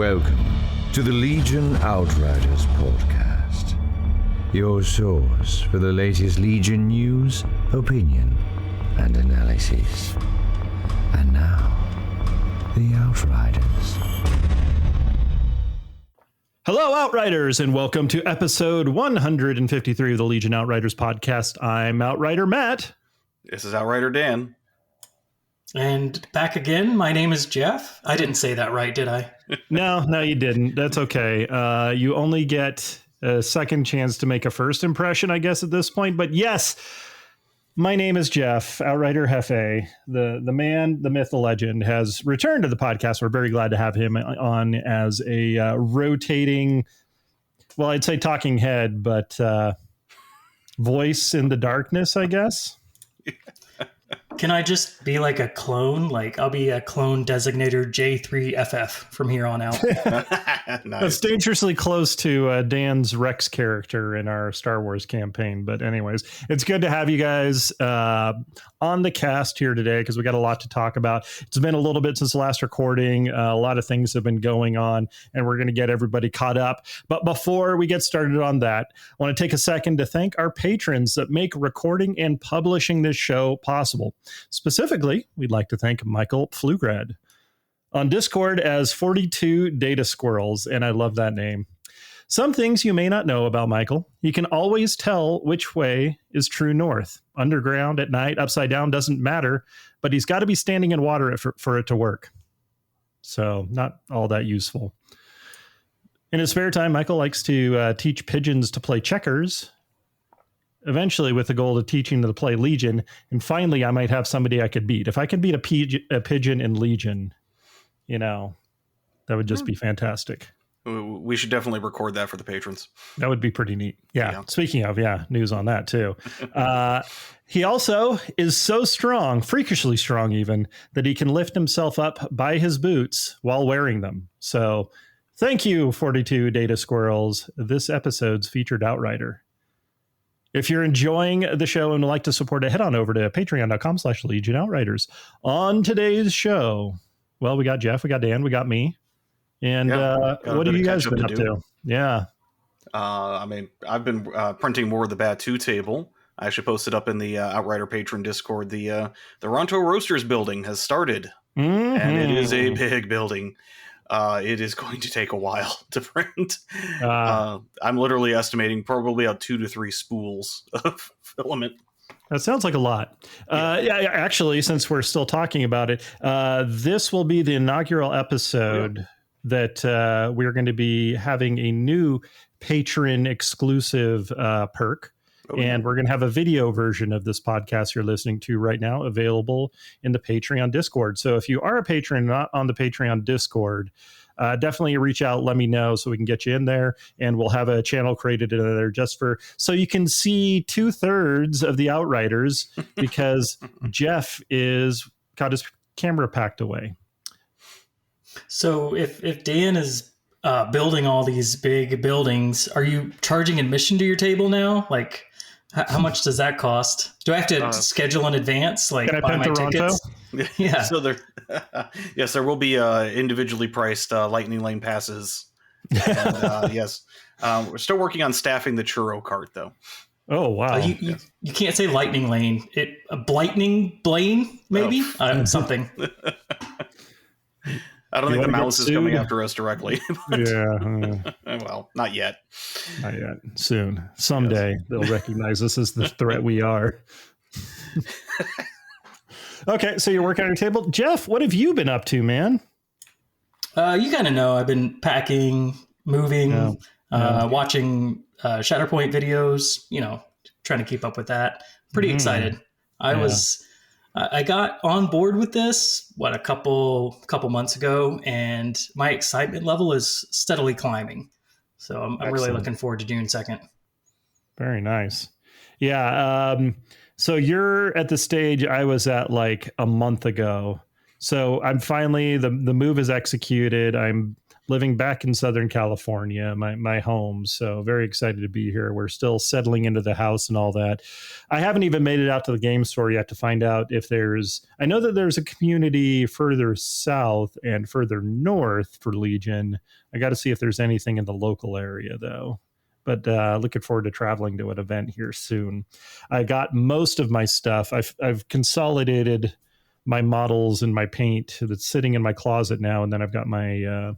Welcome to the Legion Outriders podcast, your source for the latest Legion news, opinion, and analysis. And now, the Outriders. Hello, Outriders, and welcome to episode 153 of the Legion Outriders podcast. I'm Outrider Matt. This is Outrider Dan. And back again, my name is Jeff. I didn't say that right, did I? No, you didn't. That's okay. You only get a second chance to make a first impression, I guess, at this point. But yes, my name is Jeff, Outrider Hefe. The man, the myth, the legend has returned to the podcast. We're very glad to have him on as a rotating, well, I'd say talking head, but voice in the darkness, I guess. Can I just be like a clone? Like, I'll be a clone designator J3FF from here on out. Nice. That's dangerously close to Dan's Rex character in our Star Wars campaign. But anyways, it's good to have you guys on the cast here today because we got a lot to talk about. It's been a little bit since the last recording. A lot of things have been going on, and we're going to get everybody caught up. But before we get started on that, I want to take a second to thank our patrons that make recording and publishing this show possible. Specifically, we'd like to thank Michael Pflugrad on Discord as 42 Data Squirrels, and I love that name. Some things you may not know about Michael. He can always tell which way is true north. Underground, at night, upside down, doesn't matter, but he's got to be standing in water for it to work. So not all that useful. In his spare time, Michael likes to teach pigeons to play checkers, eventually with the goal of teaching them to play Legion. And finally, I might have somebody I could beat. If I can beat a pigeon in Legion, you know, that would just be fantastic. We should definitely record that for the patrons. That would be pretty neat. Yeah. Speaking of, news on that too. He also is so strong, freakishly strong even, that he can lift himself up by his boots while wearing them. So thank you, 42 Data Squirrels, this episode's featured Outrider. If you're enjoying the show and would like to support it, head on over to patreon.com/Legion Outriders. On today's show, well, we got Jeff, we got Dan, we got me. And what have you guys been up to? Yeah. I've been printing more of the Batu table. I actually posted up in the Outrider patron Discord. The Ronto Roasters building has started, and it is a big building. It is going to take a while to print. I'm literally estimating probably about 2 to 3 spools of filament. That sounds like a lot. Actually, since we're still talking about it, this will be the inaugural episode that we're going to be having a new patron exclusive perk. And we're going to have a video version of this podcast you're listening to right now available in the Patreon Discord. So if you are a patron not on the Patreon Discord, definitely reach out, let me know so we can get you in there, and we'll have a channel created in there just so you can see 2/3 of the Outriders because Jeff got his camera packed away. So if Dan is building all these big buildings, are you charging admission to your table now? Like, how much does that cost? Do I have to schedule in advance? Like, can I buy my tickets? Yeah. So yes, there will be individually priced lightning lane passes. And, yes, we're still working on staffing the churro cart, though. Oh wow! You can't say lightning lane. A blightning blane maybe something. I don't think the mouse is coming after us directly. Well, not yet. Not yet. Soon. Someday they'll recognize us as the threat we are. Okay, so you're working on your table. Jeff, what have you been up to, man? You kind of know. I've been packing, moving, watching Shatterpoint videos, trying to keep up with that. Pretty excited. I got on board with this, a couple months ago, and my excitement level is steadily climbing. So I'm really looking forward to June 2nd. Very nice. Yeah. So you're at the stage I was at like a month ago. So I'm finally, the move is executed. I'm living back in Southern California, my home. So very excited to be here. We're still settling into the house and all that. I haven't even made it out to the game store yet to find out if I know that there's a community further south and further north for Legion. I got to see if there's anything in the local area though. But looking forward to traveling to an event here soon. I got most of my stuff. I've consolidated my models and my paint that's sitting in my closet now, and then I've got my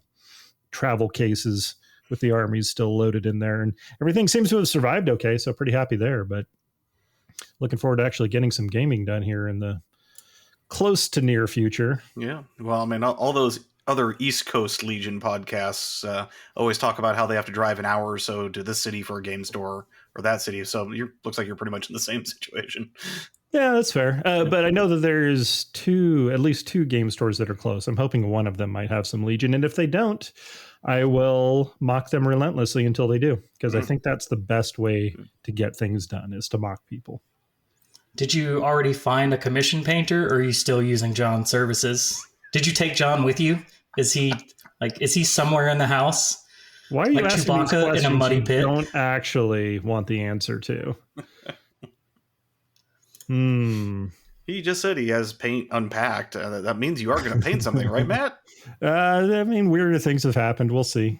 travel cases with the armies still loaded in there, and everything seems to have survived okay, so pretty happy there. But looking forward to actually getting some gaming done here in the close to near future. Yeah, well, I mean, all those other East Coast Legion podcasts always talk about how they have to drive an hour or so to this city for a game store or that city. So looks like you're pretty much in the same situation. Yeah, that's fair. But I know that there's at least two game stores that are close. I'm hoping one of them might have some Legion. And if they don't, I will mock them relentlessly until they do. Because I think that's the best way to get things done is to mock people. Did you already find a commission painter or are you still using John's services? Did you take John with you? Is he somewhere in the house? Why are you asking these questions in a muddy pit? Don't actually want the answer to. He just said he has paint unpacked. That means you are going to paint something, right, Matt? I mean, weirder things have happened. We'll see.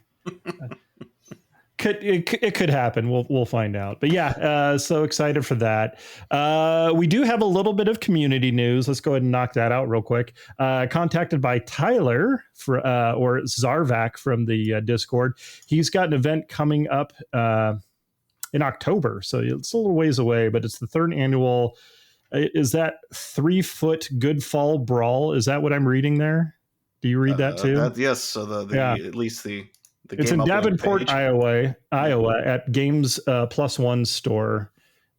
It could happen. We'll find out. But yeah, so excited for that. We do have a little bit of community news. Let's go ahead and knock that out real quick. Contacted by Tyler or Zarvac from the Discord. He's got an event coming up in October. So it's a little ways away, but it's the third annual. Is that 3-foot Good Fall Brawl? Is that what I'm reading there? Do you read that too? Yes. So at least the it's in Davenport, Iowa at Games Plus One store.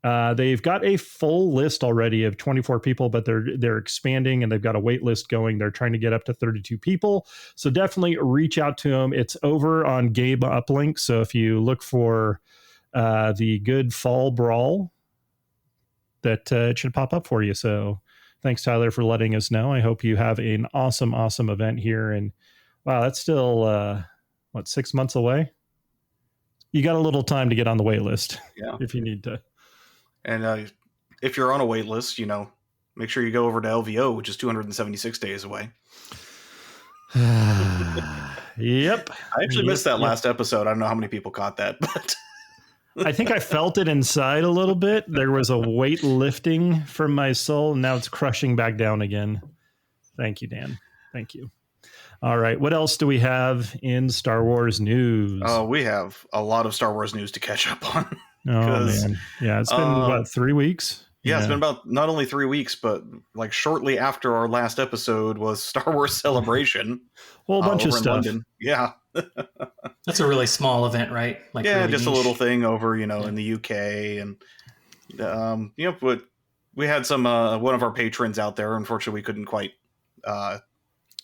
They've got a full list already of 24 people, but they're expanding and they've got a wait list going. They're trying to get up to 32 people. So definitely reach out to them. It's over on Game Uplink. So if you look for the Good Fall Brawl, that it should pop up for you. So thanks, Tyler, for letting us know. I hope you have an awesome event here. And wow, that's still 6 months away? You got a little time to get on the wait list. Yeah. If you need to. And if you're on a wait list, make sure you go over to LVO, which is 276 days away. Yep. I actually missed that last episode. I don't know how many people caught that, but I think I felt it inside a little bit. There was a weight lifting from my soul, and now it's crushing back down again. Thank you, Dan. Thank you. All right. What else do we have in Star Wars news? We have a lot of Star Wars news to catch up on. Oh, man. Yeah, it's been, 3 weeks? Yeah, it's been about not only 3 weeks, but like shortly after our last episode was Star Wars Celebration. Whole bunch of stuff. London. Yeah. That's a really small event, right? Like yeah, really just niche. a little thing over, in the UK. And, but we had some, one of our patrons out there. Unfortunately, we couldn't quite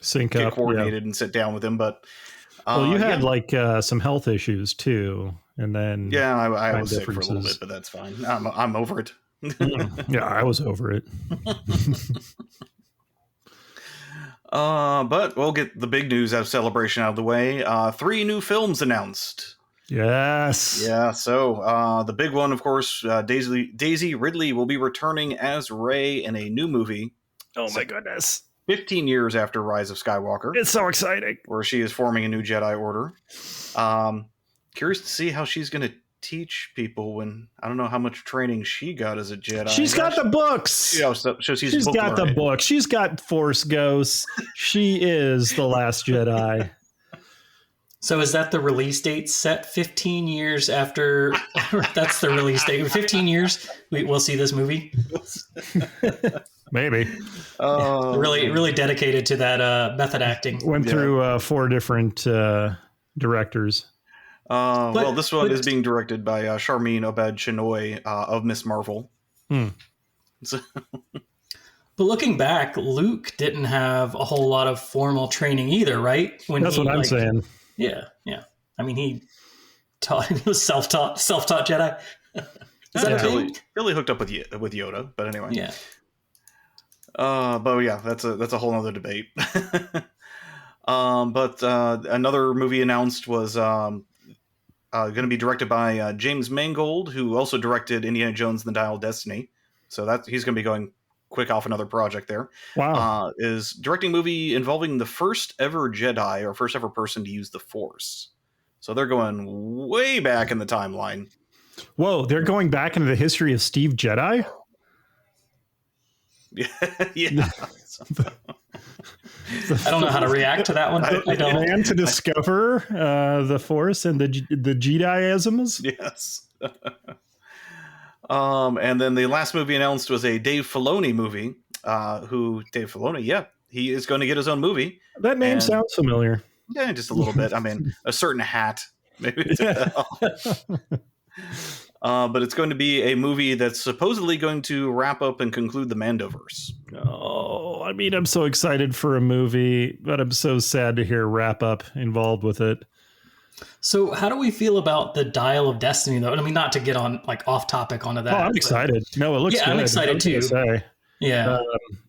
sync get up, coordinated and sit down with him. But you had some health issues too. And then I was sick for a little bit, but that's fine. I'm over it. Yeah, I was over it. But we'll get the big news out of Celebration out of the way. 3 new films announced. Yes. Yeah, so the big one, of course, Daisy Ridley will be returning as Rey in a new movie. Oh my goodness. 15 years after Rise of Skywalker. It's so exciting. Where she is forming a new Jedi Order. Curious to see how she's going to teach people when I don't know how much training she got as a Jedi. She's got the books. Yeah, so she's got the book. She's got Force Ghosts. She is the last Jedi. So is that the release date set 15 years after? That's the release date. 15 years, we'll see this movie. Maybe. Really dedicated to that method acting. Went through 4 different directors. Well, this one is being directed by Sharmeen Obaid-Chinoy of Miss Marvel. But looking back, Luke didn't have a whole lot of formal training either, right? That's what I'm saying. Yeah. I mean, he was self-taught Jedi. Is that really hooked up with Yoda, but anyway. Yeah. But yeah, that's a whole other debate. But another movie announced was going to be directed by James Mangold, who also directed Indiana Jones and the Dial of Destiny. So he's going to be going quick off another project there. Wow. Is directing a movie involving the first ever Jedi or first ever person to use the Force. So they're going way back in the timeline. Whoa, they're going back into the history of Steve Jedi? Yeah. Yeah. I don't know how to react to that one. I don't. Man to discover the Force and the Jediisms. Yes. And then the last movie announced was a Dave Filoni movie. Dave Filoni, he is going to get his own movie. That name sounds familiar. Yeah, just a little bit. I mean, a certain hat, maybe. But it's going to be a movie that's supposedly going to wrap up and conclude the Mandoverse. Oh, I mean, I'm so excited for a movie, but I'm so sad to hear wrap up involved with it. So how do we feel about the Dial of Destiny, though? I mean, not to get on like off topic onto that. Oh, I'm excited. No, it looks good. I'm excited too. Yeah.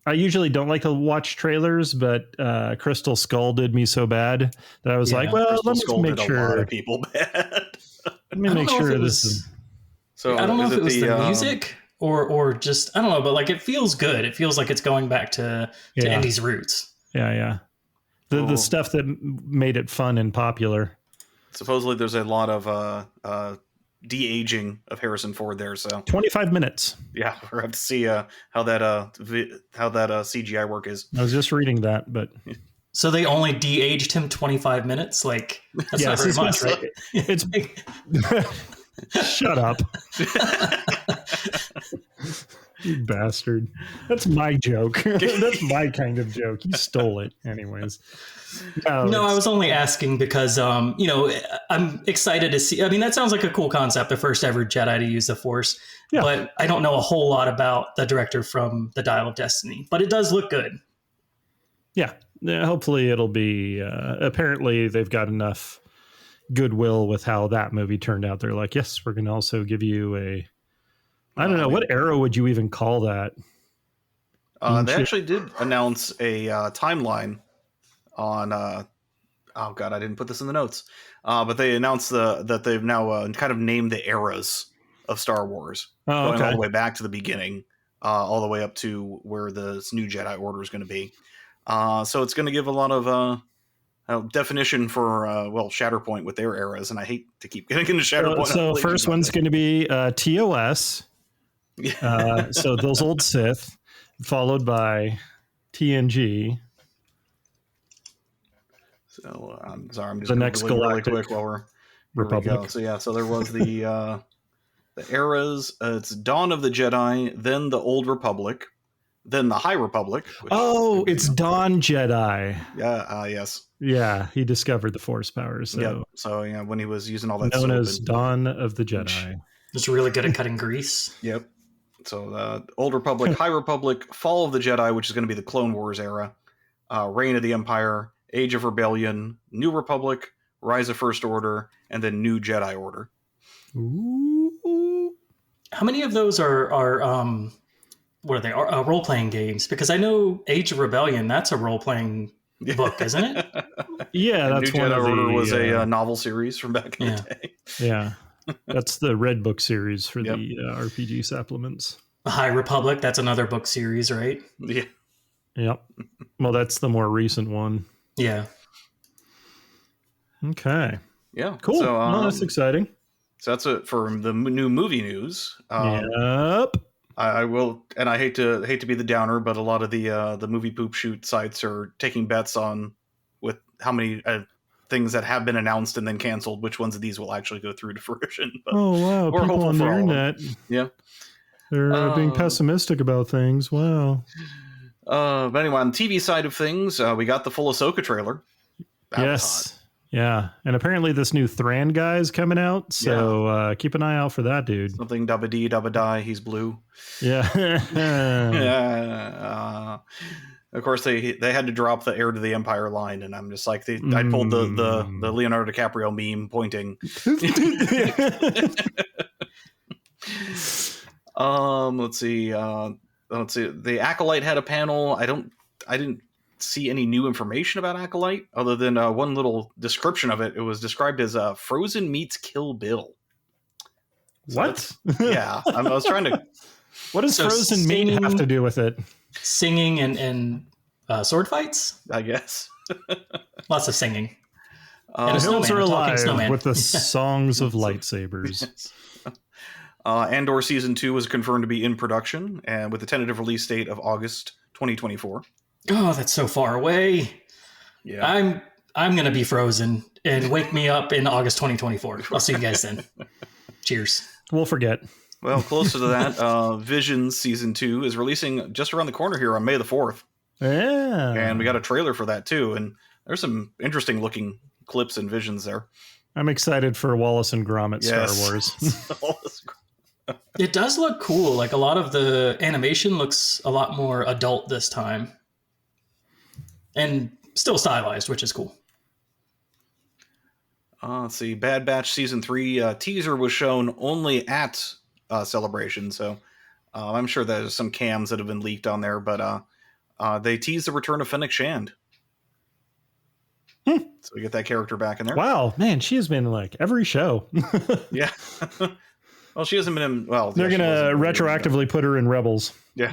I usually don't like to watch trailers, but Crystal Skull did me so bad that I was like, well, Crystal let me Skull make did sure. A lot of people bad. Let me make sure this is. So I don't know if it was the music or just, I don't know, but like it feels good. It feels like it's going back to Indy's roots. Yeah. The stuff that made it fun and popular. Supposedly there's a lot of de-aging of Harrison Ford there. So 25 minutes. Yeah, we're going to see how that CGI work is. I was just reading that, but. So they only de-aged him 25 minutes? Like, that's not very much, right? It's Shut up. You bastard. That's my joke. That's my kind of joke. You stole it anyways. No, I was only asking because, I'm excited to see. I mean, that sounds like a cool concept, the first ever Jedi to use the Force. Yeah. But I don't know a whole lot about the director from The Dial of Destiny. But it does look good. Yeah. Hopefully it'll be... apparently they've got enough goodwill with how that movie turned out. They're like, yes, we're going to also give you a... I don't know. What era would you even call that? They actually did announce a timeline on... oh, God, I didn't put this in the notes. But they announced that they've now kind of named the eras of Star Wars. Going all the way back to the beginning, all the way up to where the new Jedi Order is going to be. So it's going to give a lot of definition for, Shatterpoint with their eras. And I hate to keep getting into Shatterpoint. So first one's going to be TOS. So those old Sith, followed by TNG. So I'm sorry, I'm just the next galactic really quick while we're Republic. So there was the eras. It's Dawn of the Jedi, then the Old Republic, then the High Republic. It's Dawn Jedi. Yeah. Yes. Yeah, he discovered the Force powers. So. Yep. So when he was using all that, known as Dawn of the Jedi. Just really good at cutting grease. Yep. So Old Republic, High Republic, Fall of the Jedi, which is going to be the Clone Wars era, Reign of the Empire, Age of Rebellion, New Republic, Rise of First Order, and then New Jedi Order. Ooh. How many of those are what are they? Role-playing games? Because I know Age of Rebellion, that's a role-playing book, isn't it? Yeah, that's New one Jedi of Order the, was a novel series from back in the day. Yeah. That's the Red Book series for the RPG supplements. The High Republic, that's another book series, right? Yeah. Yep. Well, that's the more recent one. Yeah. Okay. Yeah. Cool. So, that's exciting. So that's it for the new movie news. Yep. I will, and I hate to be the downer, but a lot of the movie poop shoot sites are taking bets on with how many things that have been announced and then canceled, which ones of these will actually go through to fruition. But wow. People on the internet. Yeah. They're being pessimistic about things. Wow. But anyway, on the TV side of things, we got the full Ahsoka trailer. Yes. Yeah. And apparently this new Thran guy is coming out. So keep an eye out for that, dude. Something dabba dee dabba die. He's blue. Yeah. Yeah. Of course, they had to drop the Heir to the Empire line, and I'm just like, I pulled the Leonardo DiCaprio meme pointing. Let's see. The Acolyte had a panel. I didn't see any new information about Acolyte other than one little description of it. It was described as Frozen meets Kill Bill. So what? Yeah, I was trying to. What does frozen meat have to do with it? Singing and sword fights? I guess. Lots of singing. The hills are alive with the songs of lightsabers. Andor Season 2 was confirmed to be in production, and with a tentative release date of August 2024. Oh, that's so far away. Yeah. I'm going to be frozen, and wake me up in August 2024. I'll see you guys then. Cheers. We'll forget. Well, closer to that, Visions Season 2 is releasing just around the corner here on May the 4th. Yeah. And we got a trailer for that, too. And there's some interesting looking clips and visions there. I'm excited for Wallace and Gromit Star Wars. It does look cool. Like, a lot of the animation looks a lot more adult this time. And still stylized, which is cool. Let's see. Bad Batch Season 3 teaser was shown only at Celebration. So I'm sure there's some cams that have been leaked on there. But they teased the return of Fennec Shand. So we get that character back in there. Wow, man, she has been like every show. Yeah. Well, she hasn't been in. Well, they're gonna retroactively put her in Rebels. Yeah.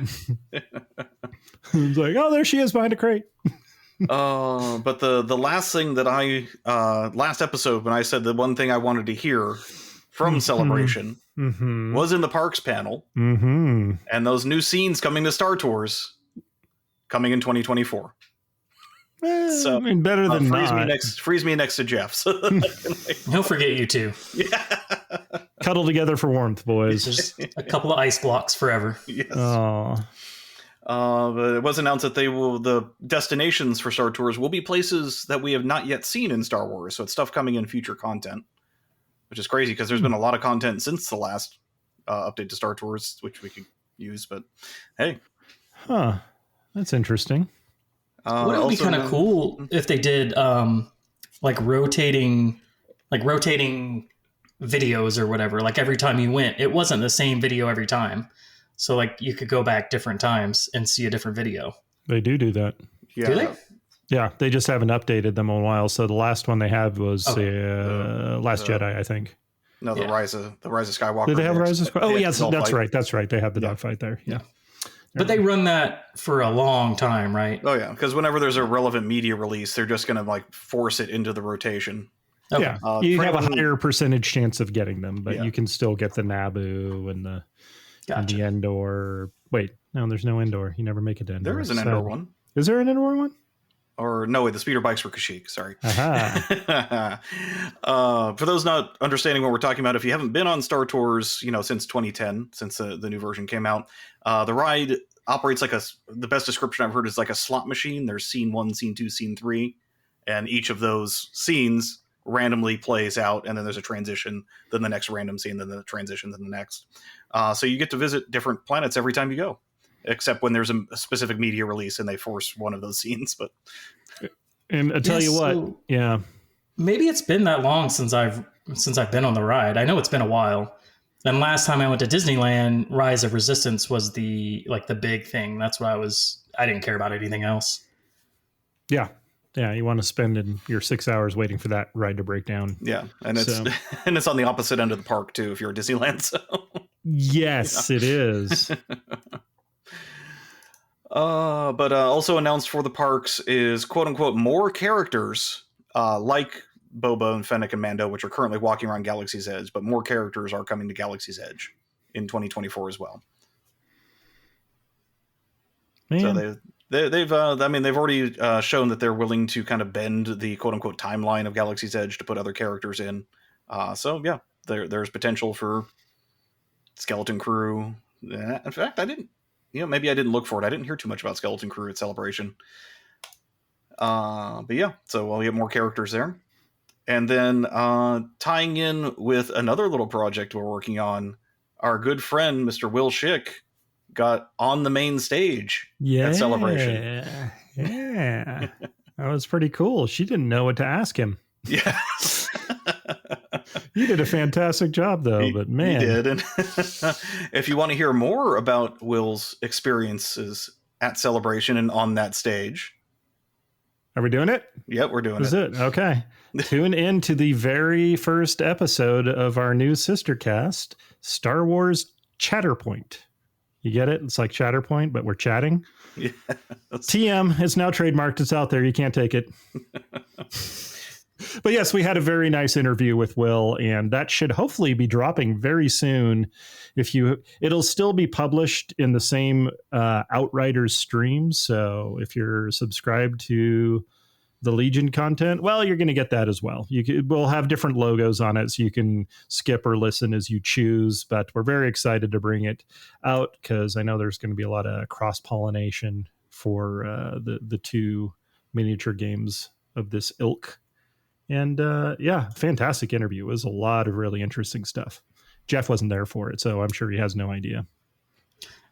It's like, oh, there she is behind a crate. But the last thing that last episode when I said the one thing I wanted to hear from Celebration was in the parks panel, and those new scenes coming to Star Tours coming in 2024. So I mean, better than freeze me next to Jeff. So he'll forget you too. Yeah. Cuddle together for warmth, boys. Just a couple of ice blocks forever. Yes. Oh. But it was announced that the destinations for Star Tours will be places that we have not yet seen in Star Wars. So it's stuff coming in future content, which is crazy because there's been a lot of content since the last update to Star Tours, which we could use. But hey, that's interesting. What would be kind of cool if they did like rotating videos or whatever. Like every time you went, it wasn't the same video every time. So like you could go back different times and see a different video. They do that. Yeah. Do they? Yeah, they just haven't updated them in a while. So the last one they had was Last Jedi, I think. No, the Rise of Skywalker. Did they have Rise of Skywalker? Oh, yes, that's fight. right. That's right. They have the dogfight there. Yeah. But they run that for a long time, right? Oh yeah, because whenever there's a relevant media release, they're just going to like force it into the rotation. Okay. Yeah, you have a higher percentage chance of getting them, but you can still get the Naboo and the Endor. Wait, no, there's no Endor. You never make it to Endor. There is an Endor one. Is there an Endor one? Or no, wait, the speeder bikes were Kashyyyk. Sorry. Aha. For those not understanding what we're talking about, if you haven't been on Star Tours, since 2010, since the new version came out, the ride operates like the best description I've heard is like a slot machine. There's scene 1, scene 2, scene 3, and each of those scenes randomly plays out, and then there's a transition, then the next random scene, then the transition, then the next. So you get to visit different planets every time you go, except when there's a specific media release and they force one of those scenes. But and I tell you what, maybe it's been that long since I've been on the ride. I know it's been a while. And last time I went to Disneyland, Rise of Resistance was the big thing. That's why I didn't care about anything else. Yeah. Yeah, you want to spend your 6 hours waiting for that ride to break down. Yeah, and it's on the opposite end of the park too if you're at Disneyland. So yes, it is. But also announced for the parks is quote unquote more characters like Boba and Fennec and Mando, which are currently walking around Galaxy's Edge, but more characters are coming to Galaxy's Edge in 2024 as well. Man. So they've already shown that they're willing to kind of bend the quote unquote timeline of Galaxy's Edge to put other characters in. So yeah, there's potential for Skeleton Crew. In fact, maybe I didn't look for it. I didn't hear too much about Skeleton Crew at Celebration. But yeah, so we'll get more characters there. And then tying in with another little project we're working on, our good friend, Mr. Will Schick, got on the main stage at Celebration. Yeah. That was pretty cool. She didn't know what to ask him. Yeah. You did a fantastic job, though, but man. He did. And if you want to hear more about Will's experiences at Celebration and on that stage, Are we doing it? Yep, we're doing Is it? Okay. Tune in to the very first episode of our new sister cast, Star Wars Chatterpoint. You get it? It's like Chatterpoint, but we're chatting. Yeah. TM, it's now trademarked. It's out there. You can't take it. But yes, we had a very nice interview with Will, and that should hopefully be dropping very soon. It'll still be published in the same Outriders stream. So if you're subscribed to the Legion content, well, you're going to get that as well. We'll have different logos on it, so you can skip or listen as you choose. But we're very excited to bring it out because I know there's going to be a lot of cross-pollination for the two miniature games of this ilk. And fantastic interview. It was a lot of really interesting stuff. Jeff wasn't there for it, so I'm sure he has no idea.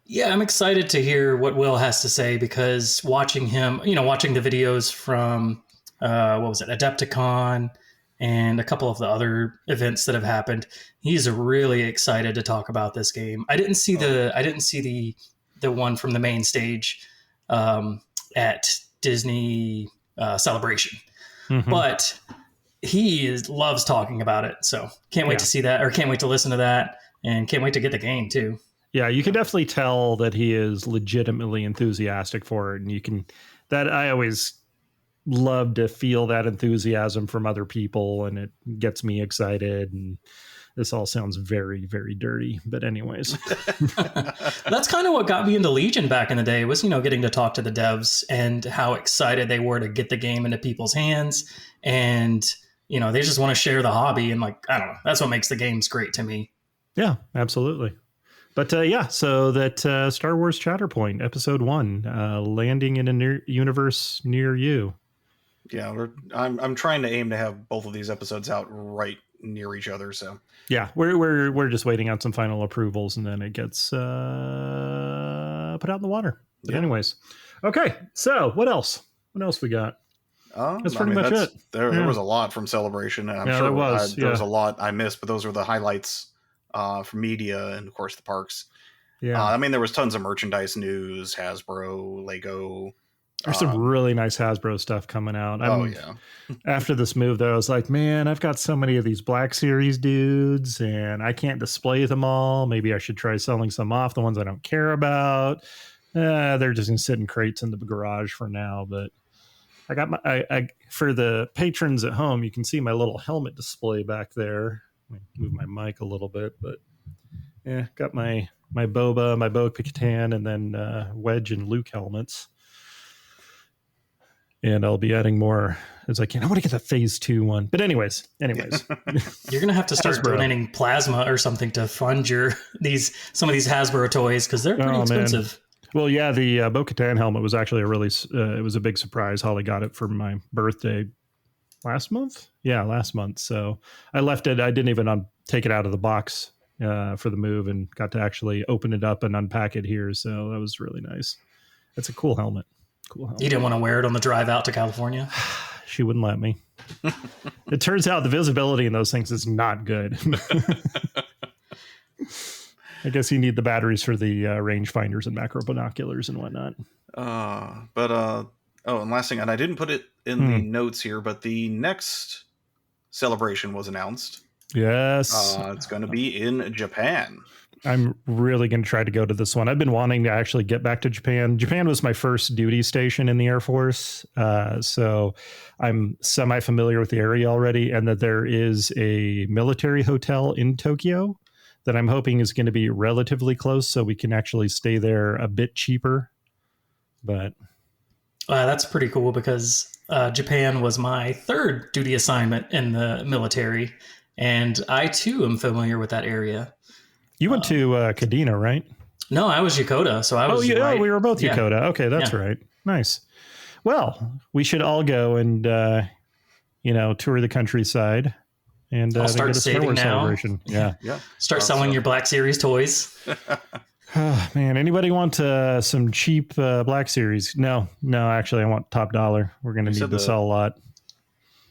Yeah, I'm excited to hear what Will has to say because watching him, watching the videos from, Adepticon and a couple of the other events that have happened, he's really excited to talk about this game. I didn't see the one from the main stage at Disney Celebration, but he loves talking about it. So can't wait to see that, or can't wait to listen to that, and can't wait to get the game too. Yeah, you can definitely tell that he is legitimately enthusiastic for it. And I always love to feel that enthusiasm from other people, and it gets me excited. And this all sounds very, very dirty. But anyways. That's kind of what got me into Legion back in the day was, getting to talk to the devs and how excited they were to get the game into people's hands. And, they just want to share the hobby. And I don't know, that's what makes the games great to me. Yeah, absolutely. But so that Star Wars Chatterpoint, episode 1, landing in a universe near you. Yeah, I'm trying to aim to have both of these episodes out right near each other. So yeah, we're just waiting on some final approvals, and then it gets put out in the water. But anyways, okay. So what else? What else we got? That's pretty much it. There was a lot from Celebration. And I'm sure there was a lot I missed, but those were the highlights from media and of course the parks. Yeah, there was tons of merchandise news, Hasbro, Lego. There's some really nice Hasbro stuff coming out. After this move, though, I was like, man, I've got so many of these Black Series dudes, and I can't display them all. Maybe I should try selling some off, the ones I don't care about. They're just going to sit in crates in the garage for now. But I got for the patrons at home, you can see my little helmet display back there. Let me move my mic a little bit, but yeah, got my Boba, my Bo-Katan, and then Wedge and Luke helmets. And I'll be adding more as I can. I want to get the phase 2 one. But anyways. You're going to have to start donating plasma or something to fund some of these Hasbro toys because they're pretty expensive. Man. Well, yeah, the Bo-Katan helmet was actually it was a big surprise. Holly got it for my birthday last month. Yeah, last month. So I left it. I didn't even take it out of the box for the move and got to actually open it up and unpack it here. So that was really nice. It's a cool helmet. You didn't want to wear it on the drive out to California? She wouldn't let me. It turns out the visibility in those things is not good. I guess you need the batteries for the rangefinders and macro binoculars and whatnot. And last thing, and I didn't put it in the notes here, but the next Celebration was announced. Yes. It's going to be in Japan. I'm really going to try to go to this one. I've been wanting to actually get back to Japan. Japan was my first duty station in the Air Force. So I'm semi-familiar with the area already, and that there is a military hotel in Tokyo that I'm hoping is going to be relatively close so we can actually stay there a bit cheaper. But that's pretty cool because Japan was my third duty assignment in the military, and I too am familiar with that area. You went to Kadena, right? No, I was Yokota. So I was. We were both Yokota. Okay, that's right. Nice. Well, we should all go and tour the countryside and I'll start saving now. Celebration. Yeah. Start selling your Black Series toys. Oh, man, anybody want some cheap Black Series? No, actually, I want top dollar. We're going to need to sell a lot.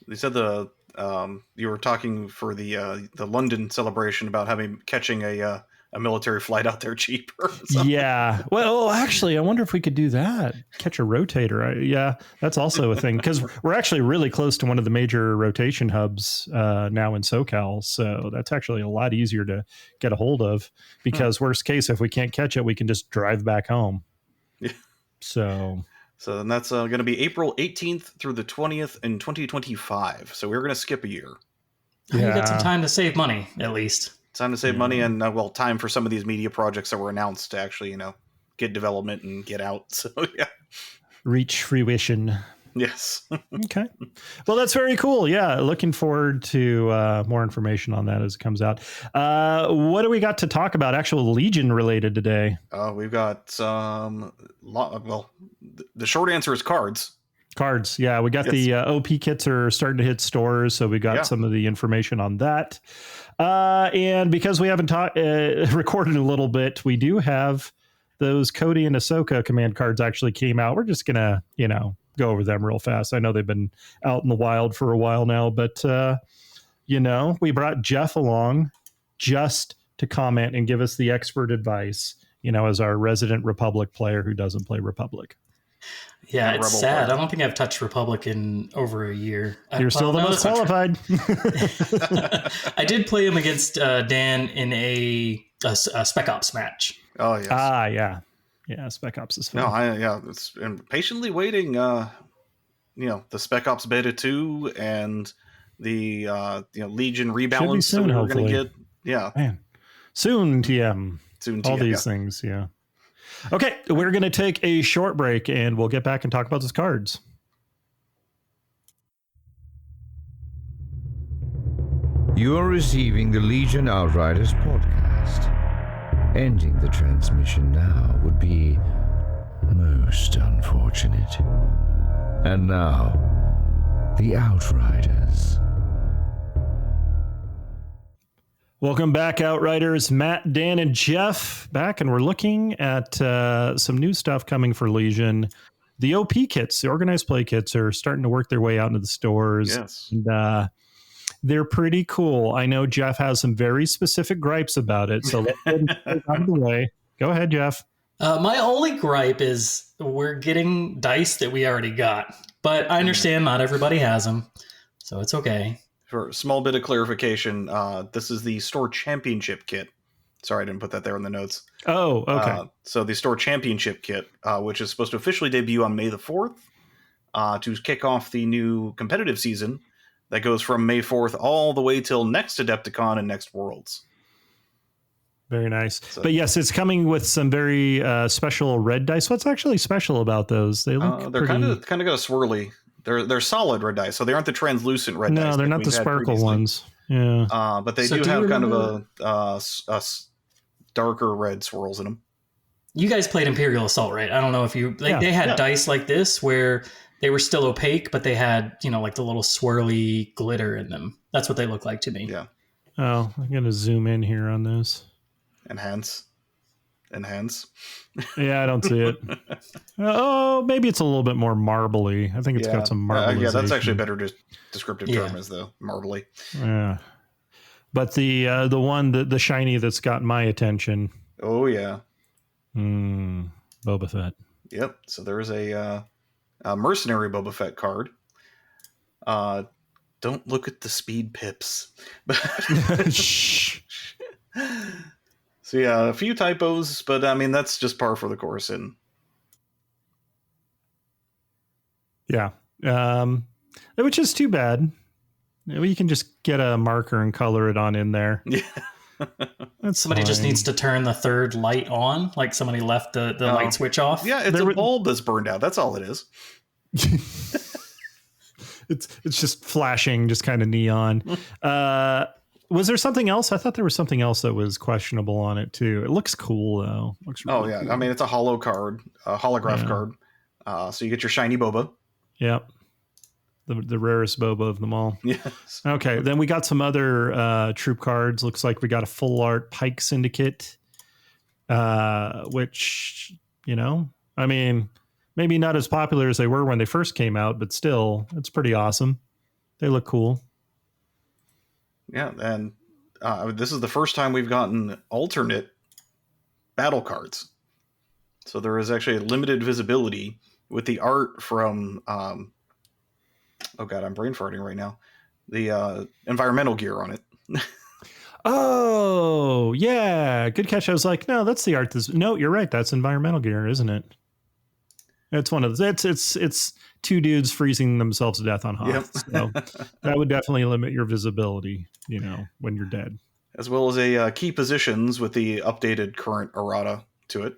They said you were talking for the London Celebration about catching a a military flight out there cheaper. So. Yeah. Well, actually, I wonder if we could do that. Catch a rotator. Yeah, that's also a thing because we're actually really close to one of the major rotation hubs now in SoCal. So that's actually a lot easier to get a hold of because worst case, if we can't catch it, we can just drive back home. Yeah. So then that's going to be April 18th through the 20th in 2025. So we're going to skip a year. You got some time to save money, at least. Time to save money and, time for some of these media projects that were announced to actually, get development and get out. So, yeah. Reach fruition. Yes. Okay. Well, that's very cool. Yeah. Looking forward to more information on that as it comes out. What do we got to talk about actual Legion related today? We've got the short answer is cards. Cards. Yeah. We got the OP kits are starting to hit stores. So we got some of the information on that. And because we haven't recorded a little bit, we do have those Cody and Ahsoka Command cards actually came out. We're just going to, go over them real fast. I know they've been out in the wild for a while now, but, we brought Jeff along just to comment and give us the expert advice, as our resident Republic player who doesn't play Republic. Yeah, it's sad. Player. I don't think I've touched Republic in over a year. You're still the most qualified. I did play him against Dan in a Spec Ops match. Oh, yes. Yeah, Spec Ops is fun. It's patiently waiting. The Spec Ops Beta 2 and the Legion rebalance soon, that we're going to get. Yeah, man, soon TM. Soon TM. All these things. Yeah. Okay, we're going to take a short break and we'll get back and talk about those cards. You are receiving the Legion Outriders podcast. Ending the transmission now would be most unfortunate. And now, the Outriders. Welcome back, Outriders. Matt, Dan, and Jeff back, and we're looking at some new stuff coming for Legion. The OP kits, the organized play kits, are starting to work their way out into the stores. Yes. And, they're pretty cool. I know Jeff has some very specific gripes about it, so let's get out of the way. Go ahead, Jeff. My only gripe is we're getting dice that we already got, but I understand not everybody has them, so it's okay. For a small bit of clarification, this is the Store Championship kit. Sorry, I didn't put that there in the notes. Oh, okay. So the Store Championship kit, which is supposed to officially debut on May the 4th, to kick off the new competitive season that goes from May 4th all the way till next Adepticon and next Worlds. Very nice. So, but yes, it's coming with some very special red dice. What's actually special about those? They look they're kind of got a swirly. They're solid red dice, so they aren't the translucent red dice. No, they're not the sparkle ones. Yeah. But they do have kind of a darker red swirls in them. You guys played Imperial Assault, right? I don't know if you they had dice like this where they were still opaque, but they had, like the little swirly glitter in them. That's what they look like to me. Yeah. Oh, I'm going to zoom in here on this. Enhance. Yeah, I don't see it. Oh, maybe it's a little bit more marbly. I think it's got some marbly. Yeah, that's actually a better descriptive term is the marbly. Yeah. But the one, the shiny that's got my attention. Oh, yeah. Boba Fett. Yep. So there's a mercenary Boba Fett card. Don't look at the speed pips. Shh. So yeah, a few typos, but I mean that's just par for the course. And yeah, which is too bad. You can just get a marker and color it on in there. Yeah. Somebody just needs to turn the third light on, like somebody left the light switch off. Yeah, it's a bulb that's burned out. That's all it is. It's just flashing, just kind of neon. Was there something else? I thought there was something else that was questionable on it too. It looks cool though. Looks really cool. I mean, it's a holo card, a holograph card. So you get your shiny Boba. Yep. The rarest Boba of them all. Yes. Okay. Then we got some other troop cards. Looks like we got a full art Pike Syndicate, which, I mean, maybe not as popular as they were when they first came out, but still, it's pretty awesome. They look cool. Yeah. And this is the first time we've gotten alternate battle cards. So there is actually a limited visibility with the art from, oh god, I'm brain farting right now. The environmental gear on it. Oh, yeah. Good catch. I was like, no, that's the art. No, you're right. That's environmental gear, isn't it? It's one of those. It's two dudes freezing themselves to death on Hoth. Yep. So that would definitely limit your visibility, when you're dead. As well as a key positions with the updated current errata to it.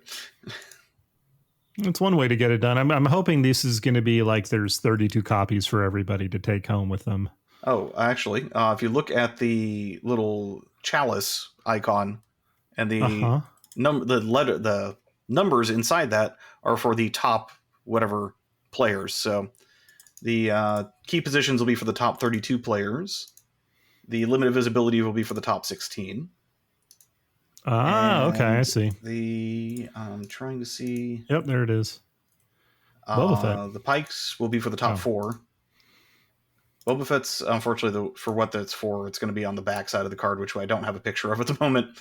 It's one way to get it done. I'm hoping this is going to be like there's 32 copies for everybody to take home with them. Oh, actually, if you look at the little chalice icon and the the numbers inside that are for the top whatever players. So the key positions will be for the top 32 players. The limited visibility will be for the top 16. Okay, I see. I'm trying to see. Yep, there it is. Boba Fett. The pikes will be for the top 4. Boba Fett's, unfortunately, for what that's for, it's going to be on the back side of the card, which I don't have a picture of at the moment.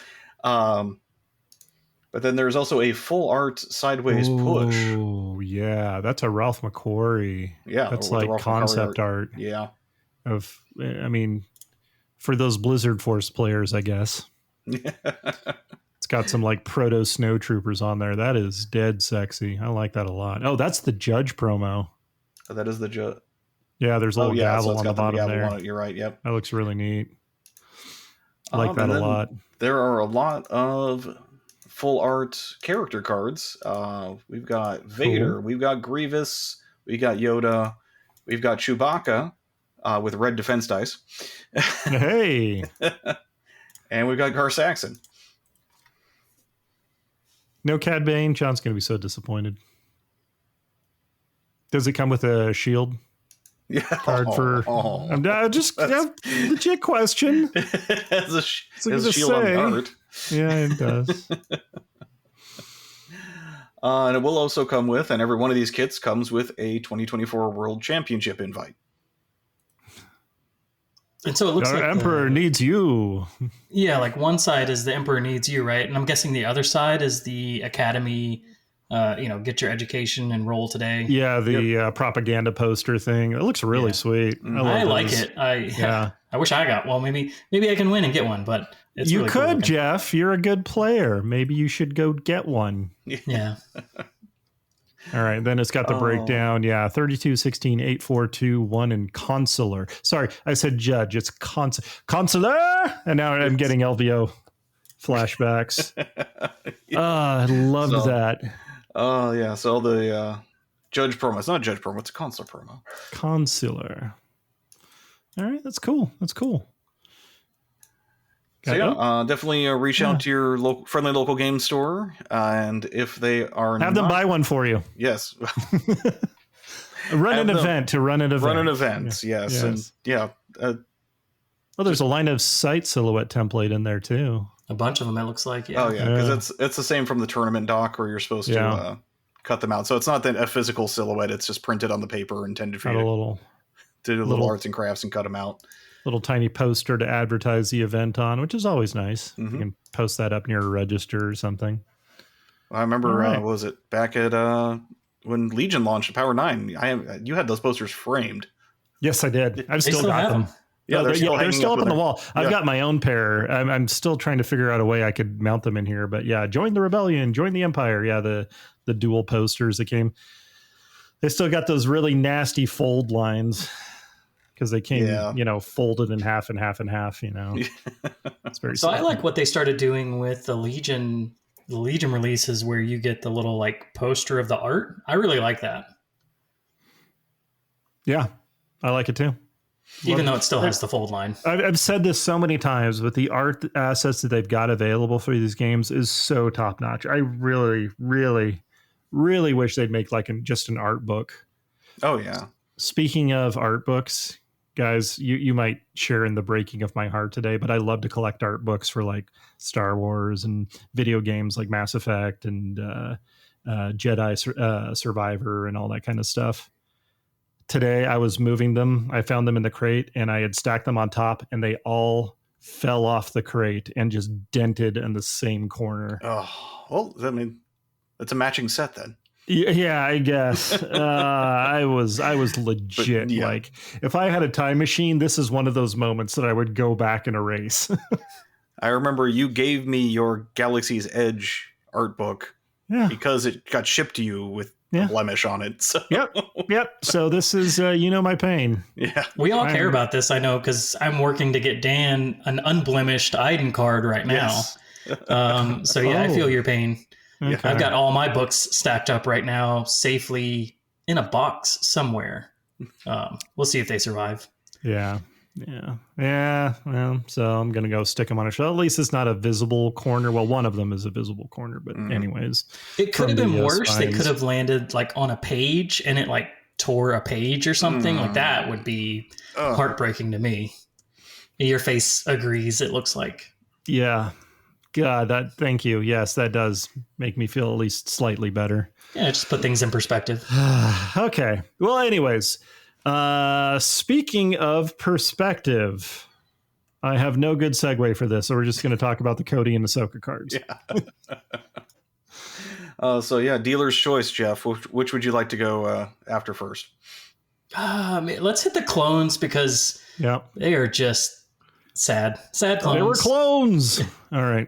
But then there's also a full art sideways push. Oh, yeah. That's a Ralph McQuarrie. Yeah. That's like concept art. Yeah. For those Blizzard Force players, I guess. It's got some like proto snowtroopers on there. That is dead sexy. I like that a lot. Oh, that's the Judge promo. Oh, that is the Judge. Yeah, there's a little gavel on the bottom there. On it. You're right. Yep. That looks really neat. I like that a lot. There are a lot of full art character cards. We've got Vader, cool. We've got Grievous, we got Yoda, we've got Chewbacca with red defense dice. Hey. And we've got Gar Saxon. No Cad Bane. John's going to be so disappointed. Does it come with a shield? Yeah. Card for. Just legit question. It's a shield on the art. Yeah, it does. And it will also come with, and every one of these kits comes with a 2024 World Championship invite. And so it looks like Emperor needs you. Yeah, like one side is the Emperor needs you, right? And I'm guessing the other side is the Academy, get your education and roll today. Yeah, the propaganda poster thing. It looks really sweet. I like it. I wish I got one. Maybe I can win and get one, but it's you really could, cool Jeff. You're a good player. Maybe you should go get one. Yeah. All right, then it's got the breakdown. Yeah, 32, 16, 8, 4, 2, 1, and Consular. Sorry, I said Judge. It's Consular! And now I'm getting LVO flashbacks. I loved that. Oh, yeah. So the Judge promo. It's not a Judge promo. It's a Consular promo. Consular. All right, that's cool. So yeah, definitely reach out to your friendly local game store, and if they are have them buy one for you. Yes. Run an event. Yes. And yeah. Well, there's a line of sight silhouette template in there too. A bunch of them, it looks like. Yeah. Oh yeah, because it's the same from the tournament doc where you're supposed to cut them out. So it's not a physical silhouette; it's just printed on the paper, intended for you to do little arts and crafts and cut them out. Little tiny poster to advertise the event on, which is always nice. Mm-hmm. You can post that up near a register or something. I remember, what was it back at when Legion launched Power 9? You had those posters framed. Yes, I did. I've still got them. Yeah, they're still up on the wall. I've got my own pair. I'm still trying to figure out a way I could mount them in here. But yeah, join the rebellion, join the empire. Yeah, the dual posters that came. They still got those really nasty fold lines. Because they came, folded in half and half and half, It's very So sad. I like what they started doing with the Legion releases where you get the little like poster of the art. I really like that. Yeah, I like it too. Even though it still has the fold line. I've said this so many times, but the art assets that they've got available for these games is so top notch. I really, really, really wish they'd make like just an art book. Oh, yeah. Speaking of art books, guys, you might share in the breaking of my heart today, but I love to collect art books for like Star Wars and video games like Mass Effect and Jedi Survivor and all that kind of stuff. Today I was moving them. I found them in the crate and I had stacked them on top and they all fell off the crate and just dented in the same corner. Oh, well, I mean, it's a matching set then. Yeah, I guess. I was legit. Yeah. Like, if I had a time machine, this is one of those moments that I would go back and erase. I remember you gave me your Galaxy's Edge art book because it got shipped to you with a blemish on it. So. Yep. So this is, my pain. Yeah. We all care about this, I know, because I'm working to get Dan an unblemished Iden card right now. Yes. So I feel your pain. Okay. I've got all my books stacked up right now, safely in a box somewhere. We'll see if they survive. Yeah. Well, so I'm going to go stick them on a shelf. At least it's not a visible corner. Well, one of them is a visible corner, but anyways. It could have been worse. They could have landed like on a page and it like tore a page or something. Like that would be heartbreaking to me. Your face agrees, it looks like. Yeah. God, thank you. Yes, that does make me feel at least slightly better. Yeah, just put things in perspective. Okay. Well, anyways, speaking of perspective, I have no good segue for this, so we're just going to talk about the Cody and Ahsoka cards. Yeah. Dealer's choice, Jeff. Which would you like to go after first? Let's hit the clones because they are just sad clones. They were clones. All right.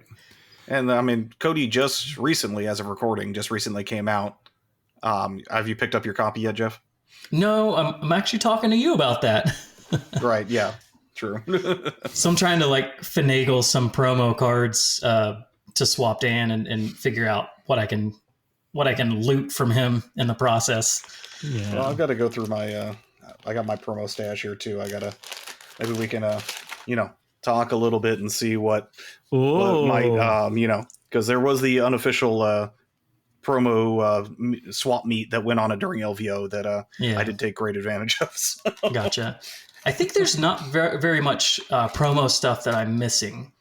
And I mean, Cody just recently, as of recording, came out. Have you picked up your copy yet, Jeff? No, I'm actually talking to you about that. Right. Yeah. True. So I'm trying to like finagle some promo cards to swap Dan and figure out what I can loot from him in the process. Yeah. Well, I've got to go through my. I got my promo stash here too. Maybe we can talk a little bit and see what might because there was the unofficial promo swap meet that went on during LVO that I did take great advantage of. So. Gotcha. I think there's not very much promo stuff that I'm missing.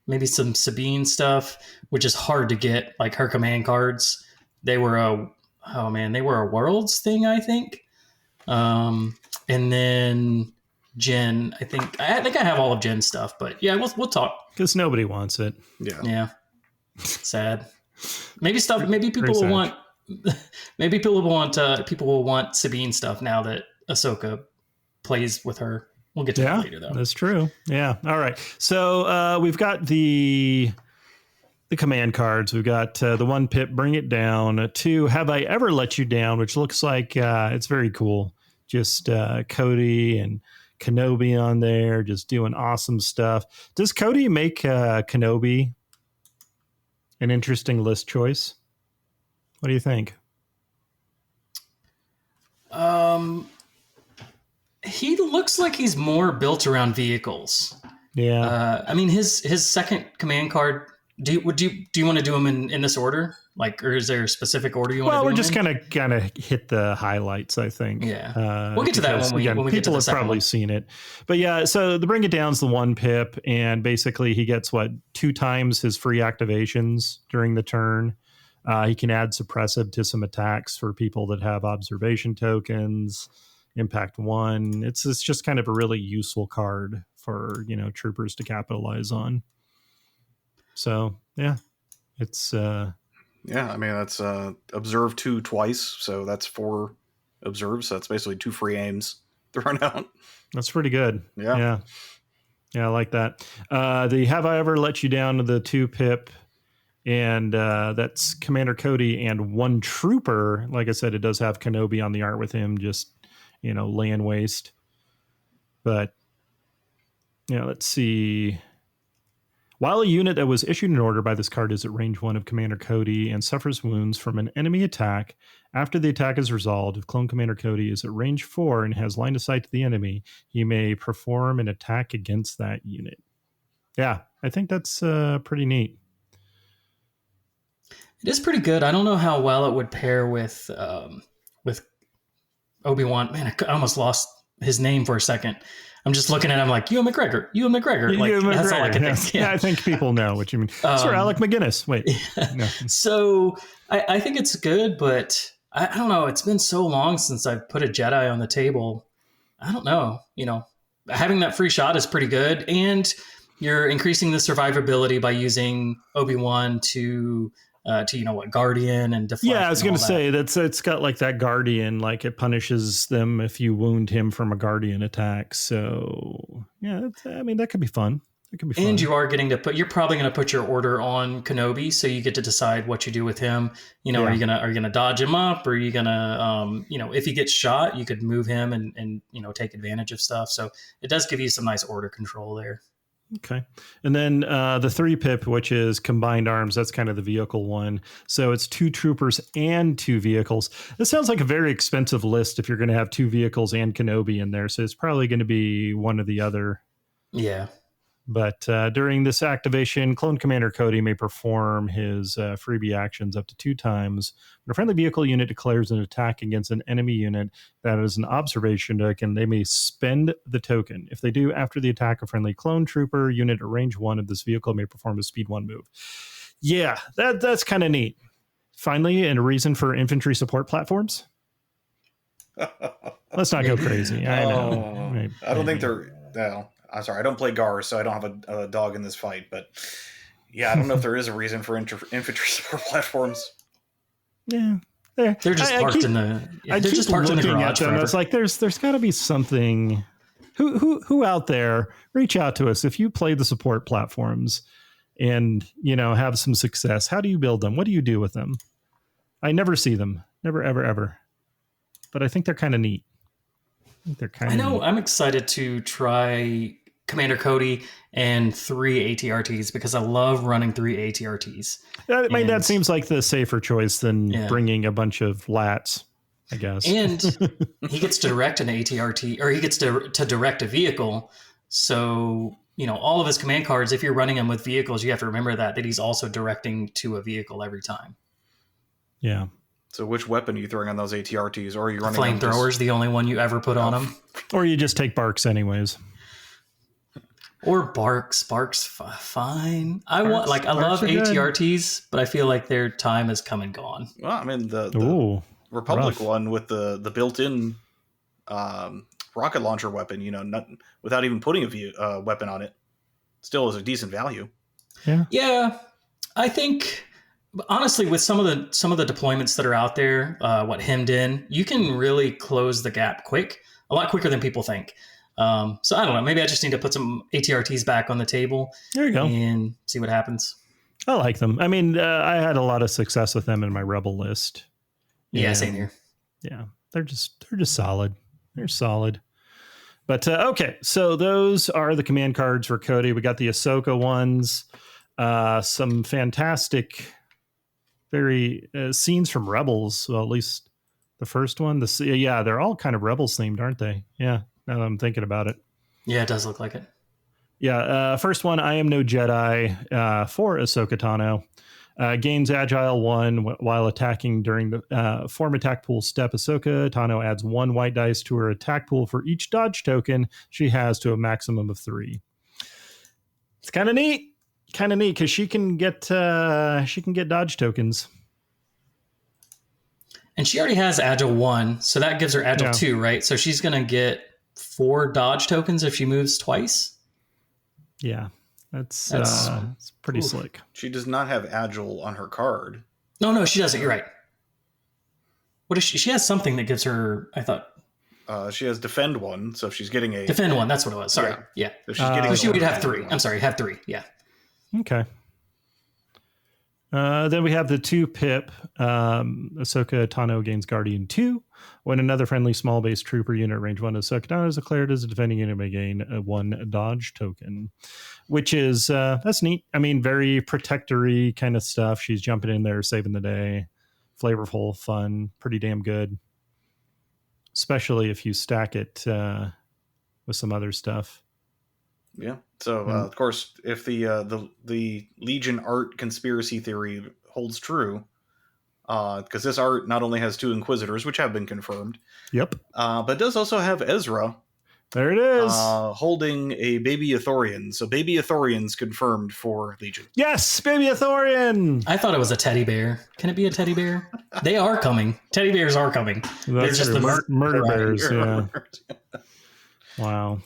Maybe some Sabine stuff, which is hard to get, like her command cards. They were a Worlds thing, I think. And then Jen, I think I have all of Jen's stuff, but yeah, we'll talk because nobody wants it. Yeah. Sad. Maybe people will want. Maybe people will want Sabine stuff now that Ahsoka plays with her. We'll get to that later, though. That's true. Yeah. All right. So we've got the command cards. We've got the 1 Pip, Bring It Down. 2, Have I Ever Let You Down, which looks like it's very cool. Just Cody and Kenobi on there, just doing awesome stuff. Does Cody make Kenobi an interesting list choice? What do you think? He looks like he's more built around vehicles. Yeah. I mean, his second command card. Do you want to do them in this order? Like, or is there a specific order you want to do? Well, we're them just gonna hit the highlights, I think. Yeah. We'll get to that when we get to the people have second probably one. seen it. But yeah, so the Bring It Down's the 1 Pip, and basically he gets 2 times his free activations during the turn. He can add suppressive to some attacks for people that have observation tokens. Impact 1. It's just kind of a really useful card for troopers to capitalize on. So yeah, it's I mean that's observe 2 twice, so that's 4 observes. So that's basically 2 free aims thrown out. That's pretty good. Yeah, I like that. The Have I Ever Let You Down to the 2 Pip, and that's Commander Cody and 1 trooper. Like I said, it does have Kenobi on the art with him, just land waste. But let's see. While a unit that was issued an order by this card is at range 1 of Commander Cody and suffers wounds from an enemy attack, after the attack is resolved, if Clone Commander Cody is at range 4 and has line of sight to the enemy, he may perform an attack against that unit. Yeah, I think that's pretty neat. It is pretty good. I don't know how well it would pair with Obi-Wan. Man, I almost lost his name for a second. I'm just looking at him like, Ewan McGregor. Like, that's all I can think. Yeah, I think people know what you mean. Sir Alec McGinnis. Wait. No. So I think it's good, but I don't know. It's been so long since I've put a Jedi on the table. I don't know. having that free shot is pretty good. And you're increasing the survivability by using Obi-Wan to Guardian and deflect. Yeah, I was going to say it's got like that Guardian, like it punishes them if you wound him from a Guardian attack. So yeah, that could be fun. It could be fun. And you are getting to you're probably going to put your order on Kenobi, so you get to decide what you do with him. Are you gonna dodge him up, or are you gonna if he gets shot, you could move him and take advantage of stuff. So it does give you some nice order control there. Okay. And then the 3-pip, which is combined arms, that's kind of the vehicle one. So it's 2 troopers and 2 vehicles. This sounds like a very expensive list if you're going to have 2 vehicles and Kenobi in there. So it's probably going to be one or the other. Yeah. But during this activation, Clone Commander Cody may perform his freebie actions up to 2 times. When a friendly vehicle unit declares an attack against an enemy unit that is an observation token, they may spend the token. If they do after the attack, a friendly clone trooper unit at range 1 of this vehicle may perform a speed 1 move. Yeah, that's kind of neat. Finally, and a reason for infantry support platforms. Let's not go crazy. I know. I don't think they're... Well, I'm sorry, I don't play GAR, so I don't have a dog in this fight. But yeah, I don't know if there is a reason for infantry support platforms. Yeah, they're just parked in the. Yeah, they're just parked in the garage. It's like there's got to be something. Who out there, reach out to us if you play the support platforms and have some success. How do you build them? What do you do with them? I never see them, never ever. But I think they're kind of neat. I know. I'm excited to try Commander Cody and 3 ATRTs because I love running 3 ATRTs. That seems like the safer choice than bringing a bunch of lats, I guess. And he gets to direct an ATRT, or he gets to direct a vehicle. So, all of his command cards, if you're running them with vehicles, you have to remember that he's also directing to a vehicle every time. Yeah. So which weapon are you throwing on those ATRTs? Or are you running flamethrowers? The only one you ever put on them. Or you just take Barks anyways. Or Barks. Barks, fine. I love ATRTs, but I feel like their time has come and gone. Well, I mean the Republic one with the built-in rocket launcher weapon, without even putting a weapon on it, still is a decent value. Yeah. I think. Honestly, with some of the deployments that are out there, what hemmed in, you can really close the gap a lot quicker than people think. So I don't know. Maybe I just need to put some ATRTs back on the table. There you go, and see what happens. I like them. I mean, I had a lot of success with them in my Rebel list. Yeah, same here. Yeah, they're just solid. They're solid. But okay, so those are the command cards for Cody. We got the Ahsoka ones. Some fantastic. Very scenes from Rebels. Well, at least the first one. They're all kind of Rebels themed, aren't they? Yeah, now that I'm thinking about it. Yeah, it does look like it. Yeah, first one, I Am No Jedi for Ahsoka Tano. Gains Agile 1 while attacking during the form attack pool step. Ahsoka Tano adds 1 white dice to her attack pool for each dodge token she has to a maximum of 3. It's kind of neat. Because she can get dodge tokens, and she already has Agile 1, so that gives her Agile 2, right? So she's gonna get 4 dodge tokens if she moves twice. Yeah, that's pretty slick. She does not have Agile on her card. No, she doesn't. You're right. What is she? She has something that gives her. I thought. She has Defend 1, so if she's getting a Defend 1. That's what it was. Sorry. Yeah. If she's getting, so she would have 3. I'm sorry, have 3. Yeah. Okay. Then we have the 2-pip. Ahsoka Tano gains Guardian 2. When another friendly small base trooper unit range 1 of Ahsoka Tano is declared as a defending unit, may gain a 1 dodge token, which is that's neat. I mean, very protectory kind of stuff. She's jumping in there, saving the day. Flavorful, fun, pretty damn good. Especially if you stack it with some other stuff. Yeah. So, of course, if the Legion art conspiracy theory holds true, because this art not only has 2 Inquisitors, which have been confirmed, but does also have Ezra. There it is. Holding a baby Ithorian. So baby Ithorian's confirmed for Legion. Yes, baby Ithorian. I thought it was a teddy bear. Can it be a teddy bear? They are coming. Teddy bears are coming. They're just the murder bears. Yeah. Wow.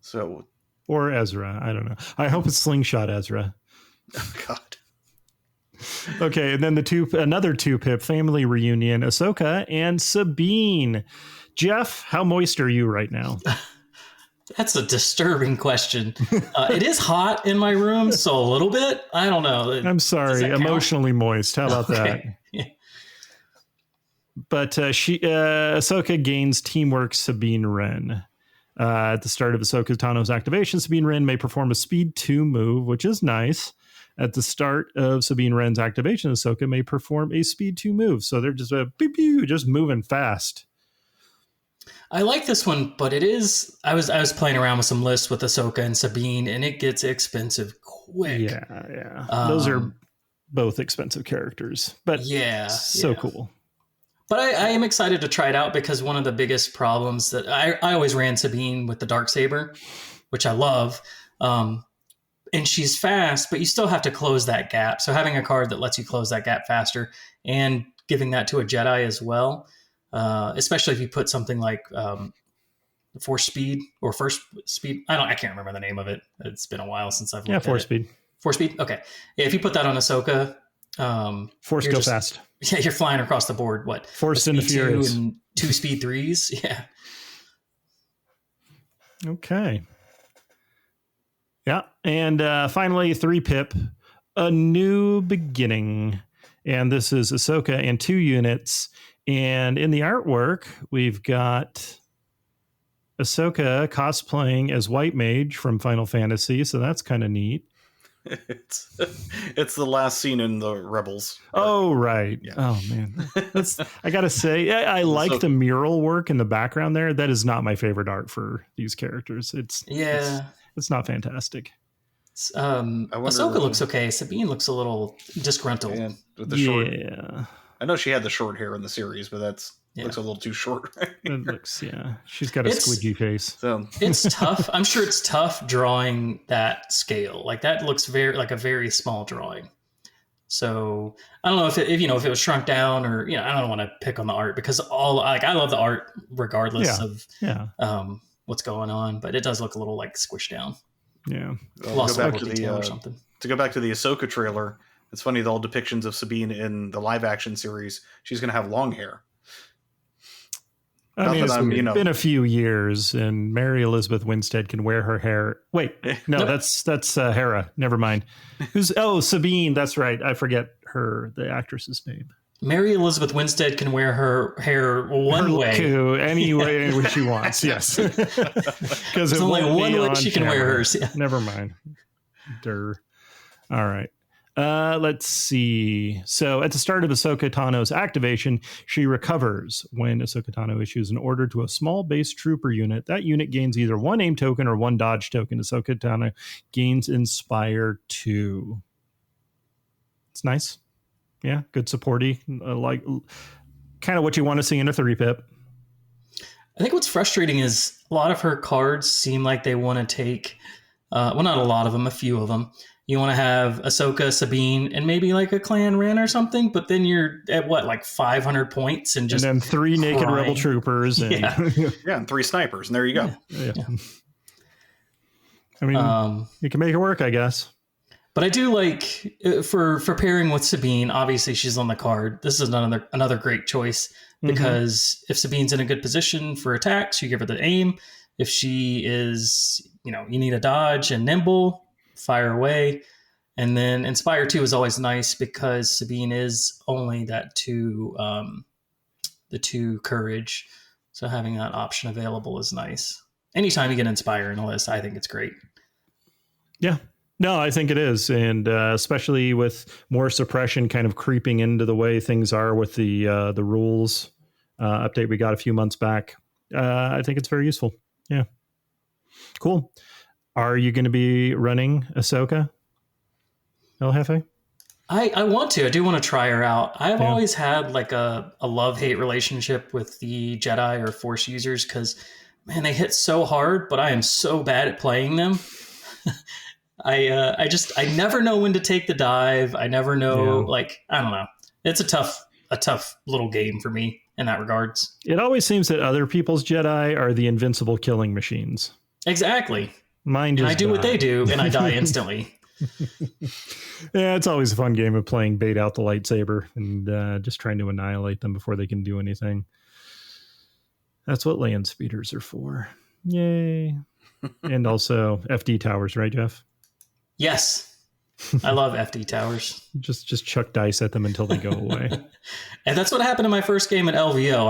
So, or Ezra. I don't know. I hope it's Slingshot Ezra. oh God. Okay, and then another 2-pip family reunion, Ahsoka and Sabine. Jeff, how moist are you right now? That's a disturbing question. It is hot in my room, so a little bit. I don't know. I'm sorry, emotionally moist. How about that? Yeah. But Ahsoka gains teamwork Sabine Wren. At the start of Ahsoka Tano's activation, Sabine Wren may perform a speed 2 move, which is nice. At the start of Sabine Wren's activation, Ahsoka may perform a speed 2 move. So they're just pew, pew, just moving fast. I like this one, but it is. I was playing around with some lists with Ahsoka and Sabine, and it gets expensive quick. Yeah. Those are both expensive characters, but so cool. But I am excited to try it out because one of the biggest problems that I always ran Sabine with the Darksaber, which I love. And she's fast, but you still have to close that gap. So having a card that lets you close that gap faster and giving that to a Jedi as well, especially if you put something like Force Speed or First Speed. I can't remember the name of it. It's been a while since I've looked at Force Speed. Force Speed. Okay. Yeah, if you put that on Ahsoka, Force go fast. Yeah, you're flying across the board. What? Force into Furious. 2 and 2 speed 3s. Yeah. Okay. Yeah. And finally, 3-pip, A New Beginning. And this is Ahsoka and 2 units. And in the artwork, we've got Ahsoka cosplaying as White Mage from Final Fantasy. So that's kind of neat. It's the last scene in the Rebels. Oh, right. Yeah. Oh, man. I got to say, I like the mural work in the background there. That is not my favorite art for these characters. It's not fantastic. Ahsoka looks okay. Sabine looks a little disgruntled. Yeah, with the short. Yeah. I know she had the short hair in the series, but looks a little too short. It looks, she's got a squidgy face. So it's tough. I'm sure it's tough drawing that scale. Like that looks like a very small drawing. So I don't know if it was shrunk down or I don't want to pick on the art because I love the art regardless of what's going on, but it does look a little like squished down. Yeah. Lost a little detail or something. To go back to the Ahsoka trailer, it's funny, the old depictions of Sabine in the live action series, she's going to have long hair. I mean, it's been a few years, and Mary Elizabeth Winstead can wear her hair. Wait, no, that's Hera. Never mind. Sabine. That's right. I forget the actress's name. Mary Elizabeth Winstead can wear her hair one way. Any way in which she wants, yes. Because there's only one way she can wear hers. Yeah. Never mind. All right. Let's see. So at the start of Ahsoka Tano's activation, she recovers. When Ahsoka Tano issues an order to a small base trooper unit, that unit gains either 1 aim token or 1 dodge token. Ahsoka Tano gains Inspire 2. It's nice. Yeah, good supporty. Like kind of what you want to see in a 3-pip. I think what's frustrating is a lot of her cards seem like they want to take, not a lot of them, a few of them. You want to have Ahsoka, Sabine, and maybe like a Clan Ren or something, but then you're at like 500 points and then 3 naked rebel troopers and and 3 snipers, and there you go. Yeah. I mean, you can make it work, I guess. But I do like for pairing with Sabine. Obviously, she's on the card. This is another great choice because if Sabine's in a good position for attacks, you give her the aim. If she is, you need a dodge and nimble, fire away. And then Inspire 2 is always nice because Sabine is only that 2, the 2 courage. So having that option available is nice. Anytime you get Inspire in a list, I think it's great. Yeah. No, I think it is. And especially with more suppression kind of creeping into the way things are with the rules update we got a few months back. I think it's very useful. Yeah. Cool. Are you going to be running Ahsoka, El Jefe? I want to. I do want to try her out. I've always had like a love-hate relationship with the Jedi or Force users because, man, they hit so hard, but I am so bad at playing them. I never know when to take the dive. I never know, I don't know. It's a tough little game for me. in that regards. It always seems that other people's Jedi are the invincible killing machines. Exactly. Mine just I do what they do, and I die instantly. Yeah, it's always a fun game of playing bait out the lightsaber and just trying to annihilate them before they can do anything. That's what land speeders are for. Yay. And also FD towers, right, Jeff? Yes. I love FD towers. Just chuck dice at them until they go away. And that's what happened in my first game at LVO.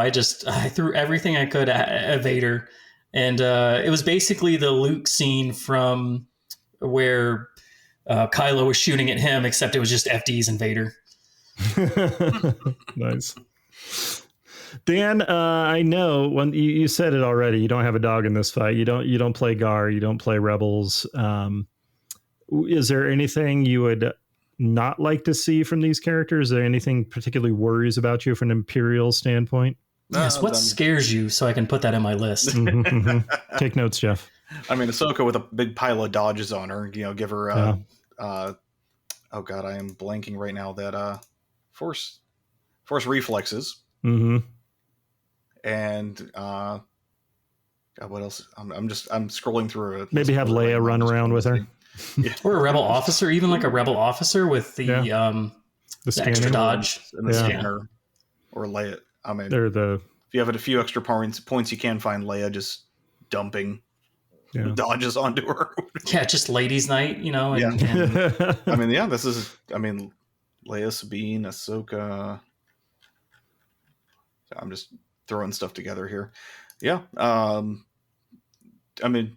I threw everything I could at Vader. And it was basically the Luke scene from where Kylo was shooting at him, except it was just FDs and Vader. Nice. Dan, I know when you said it already, you don't have a dog in this fight. You don't play Gar, you don't play Rebels. Is there anything you would not like to see from these characters? Is there anything particularly worries about you from an Imperial standpoint? Yes, what scares you so I can put that in my list? Take notes, Jeff. I mean, Ahsoka with a big pile of dodges on her, give her, oh God, I am blanking right now, that force reflexes. Mm-hmm. And, God, what else? I'm scrolling through it. Maybe have Leia run around with her. Yeah. Or a rebel officer, even like a rebel officer with the extra dodge. And the scanner. Or Leia. I mean, if you have a few extra points, you can find Leia just dumping dodges onto her. Yeah, just ladies' night, And, I mean, Leia, Sabine, Ahsoka. I'm just throwing stuff together here. Yeah. I mean,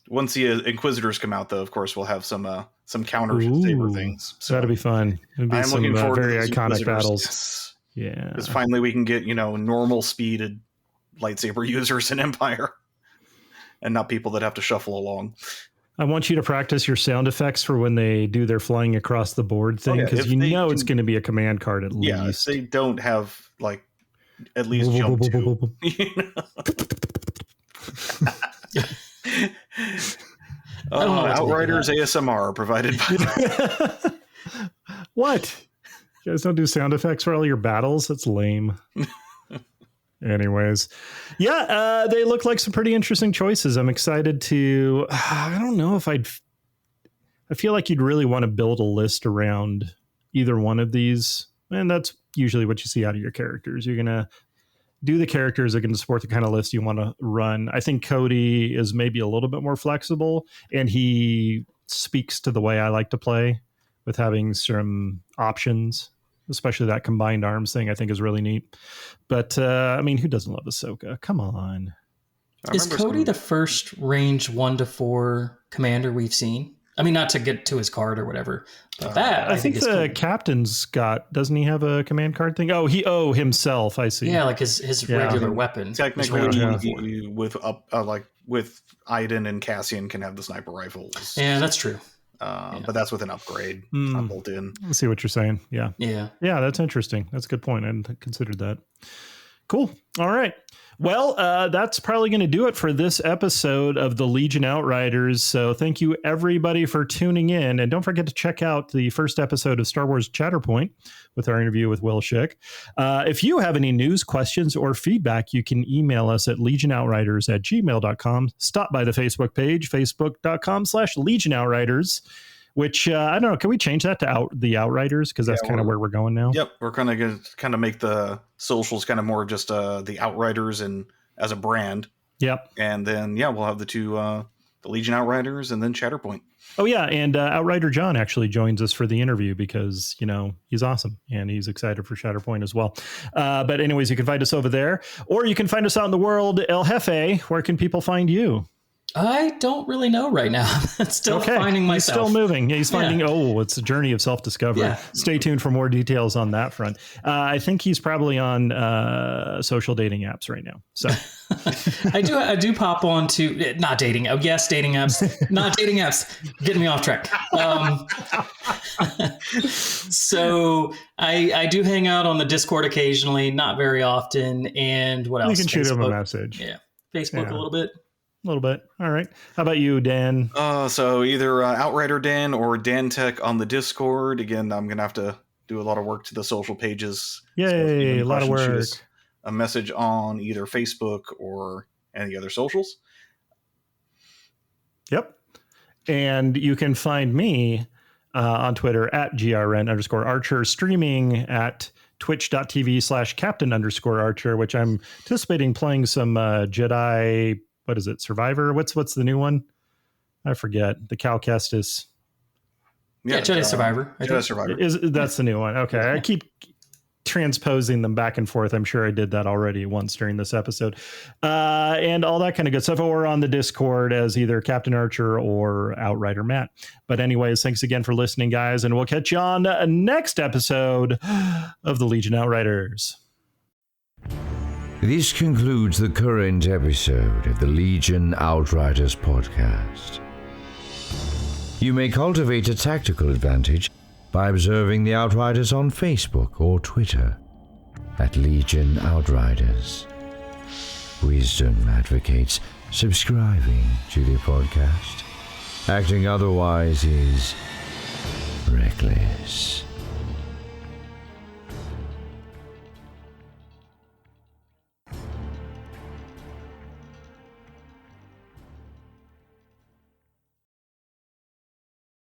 once the Inquisitors come out, though, of course, we'll have some counter saber things. So that'll be fun. It'll be some looking forward very to iconic battles. Yes. Yeah. Because finally we can get, normal speeded lightsaber users in Empire and not people that have to shuffle along. I want you to practice your sound effects for when they do their flying across the board thing, because it's going to be a command card at least. Yeah, if they don't have, at least jump two. Outriders ASMR provided by... What? You guys don't do sound effects for all your battles? That's lame. Anyways, they look like some pretty interesting choices. I'm excited to... I don't know if I feel like you'd really want to build a list around either one of these. And that's usually what you see out of your characters. You're going to do the characters that can support the kind of list you want to run. I think Cody is maybe a little bit more flexible, and he speaks to the way I like to play with having some options, especially that combined arms thing I think is really neat. But, who doesn't love Ahsoka? Come on. Is Cody the first range 1 to 4 commander we've seen? I mean, not to get to his card or whatever, but I think the cool. Captain's doesn't he have a command card thing? Oh, himself. I see. Yeah, like his regular weapon. Technically, with Iden and Cassian can have the sniper rifles. Yeah, that's true. But that's with an upgrade, not built in. I see what you're saying. Yeah. That's interesting. That's a good point. I hadn't considered that. Cool. All right. Well, that's probably going to do it for this episode of the Legion Outriders. So thank you, everybody, for tuning in. And don't forget to check out the first episode of Star Wars Chatterpoint with our interview with Will Schick. If you have any news, questions, or feedback, you can email us at legionoutriders@gmail.com. Stop by the Facebook page, facebook.com/Legion Outriders. Which, I don't know, can we change that to the Outriders? Because that's kind of where we're going now. Yep, we're going to make the socials kind of more just the Outriders and as a brand. Yep. And then, we'll have the two, the Legion Outriders and then Chatterpoint. Oh, yeah, and Outrider John actually joins us for the interview because, he's awesome, and he's excited for Shatterpoint as well. But anyways, you can find us over there, or you can find us out in the world. El Jefe, where can people find you? I don't really know right now. I'm still finding myself. He's still moving. Yeah, he's finding, it's a journey of self-discovery. Yeah. Stay tuned for more details on that front. I think he's probably on social dating apps right now. So I do pop on to, not dating. Oh, yes, dating apps. Not dating apps. Getting me off track. So I do hang out on the Discord occasionally, not very often. And what else? You can shoot him a message. Yeah. Facebook a little bit. A little bit. All right. How about you, Dan? So either Outrider Dan or Dan Tech on the Discord. Again, I'm going to have to do a lot of work to the social pages. Yay, a lot of work. a message on either Facebook or any other socials. Yep. And you can find me on Twitter at grn_archer, streaming at twitch.tv/captain_archer, which I'm anticipating playing some Jedi. What is it? Survivor? What's the new one? I forget. The Cal Kestis. Yeah, Jedi Survivor. Jedi Survivor. That's the new one. Okay. I keep transposing them back and forth. I'm sure I did that already once during this episode. And all that kind of good stuff. Or on the Discord as either Captain Archer or Outrider Matt. But anyways, thanks again for listening, guys. And we'll catch you on next episode of the Legion Outriders. This concludes the current episode of the Legion Outriders podcast. You may cultivate a tactical advantage by observing the Outriders on Facebook or Twitter at Legion Outriders. Wisdom advocates subscribing to the podcast. Acting otherwise is reckless.